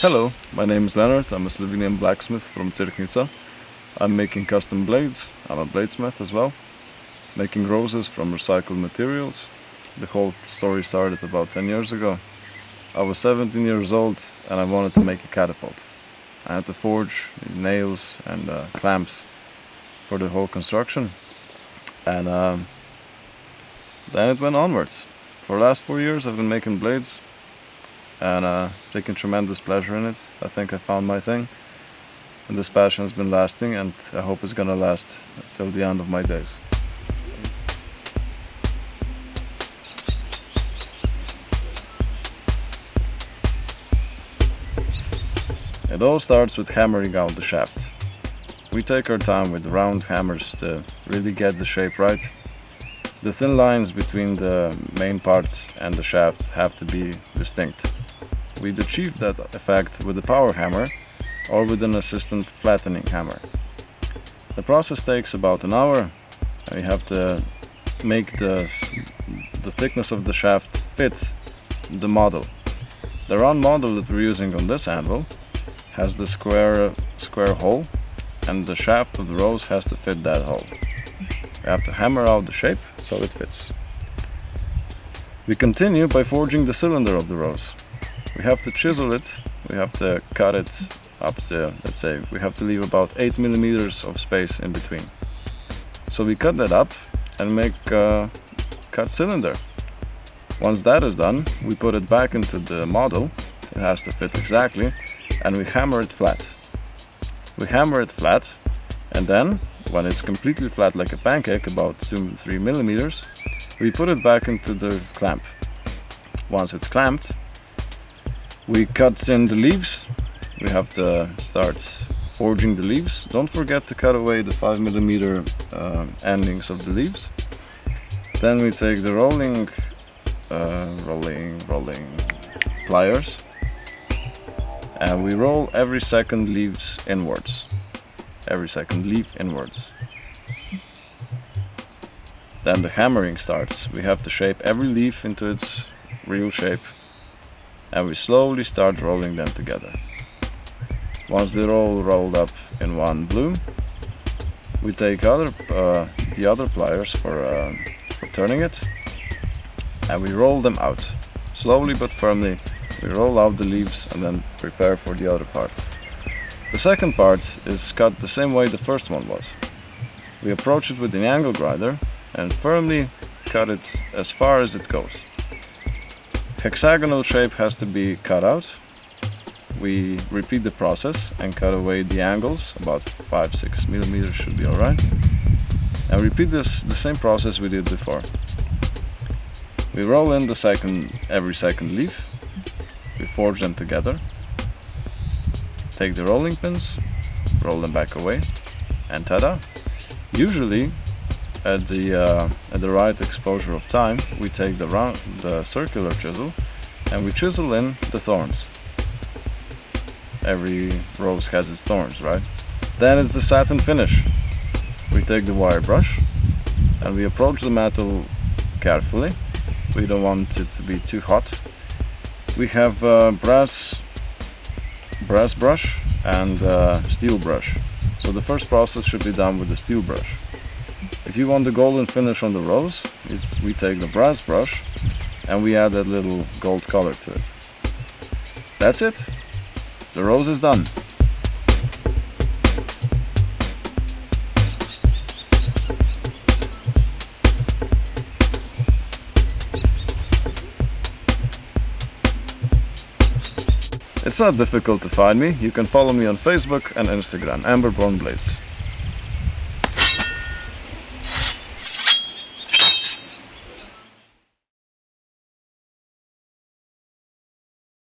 Hello, my name is Lenart. I'm a Slovenian blacksmith from Cerknica. I'm making custom blades. I'm a bladesmith as well. Making roses from recycled materials. The whole story started about 10 years ago. I was 17 years old and I wanted to make a catapult. I had to forge nails and clamps for the whole construction. And then it went onwards. For the last 4 years I've been making blades and taking tremendous pleasure in it. I think I found my thing, and this passion has been lasting, and I hope it's gonna last till the end of my days. It all starts with hammering out the shaft. We take our time with round hammers to really get the shape right. The thin lines between the main part and the shaft have to be distinct. We'd achieve that effect with a power hammer or with an assistant flattening hammer. The process takes about an hour, and we have to make the thickness of the shaft fit the model. The round model that we're using on this anvil has the square hole, and the shaft of the rose has to fit that hole. We have to hammer out the shape so it fits. We continue by forging the cylinder of the rose. We have to chisel it, we have to cut it up to, let's say, we have to leave about 8 millimeters of space in between. So we cut that up and make a cut cylinder. Once that is done, we put it back into the model. It has to fit exactly, and we hammer it flat. We hammer it flat, and then, when it's completely flat like a pancake, about 2 to 3 millimeters, we put it back into the clamp. Once it's clamped, we cut in the leaves. We have to start forging the leaves. Don't forget to cut away the 5 millimeter endings of the leaves. Then we take the rolling pliers, and we roll every second leaves inwards. Every second leaf inwards. Then the hammering starts. We have to shape every leaf into its real shape, and we slowly start rolling them together. Once they're all rolled up in one bloom, we take the other pliers for turning it, and we roll them out. Slowly but firmly, we roll out the leaves and then prepare for the other part. The second part is cut the same way the first one was. We approach it with the angle grinder and firmly cut it as far as it goes. Hexagonal shape has to be cut out. We repeat the process and cut away the angles, about 5-6 millimeters should be alright. And repeat the same process we did before. We roll in every second leaf. We forge them together. Take the rolling pins, roll them back away, and ta-da! Usually, at the right exposure of time, we take the circular chisel and we chisel in the thorns. Every rose has its thorns, right? Then it's the satin finish. We take the wire brush and we approach the metal carefully. We don't want it to be too hot. We have brass brush and steel brush. So the first process should be done with the steel brush. If you want the golden finish on the rose, we take the brass brush and we add that little gold color to it. That's it. The rose is done. It's not difficult to find me. You can follow me on Facebook and Instagram, EMBERBORN Blades.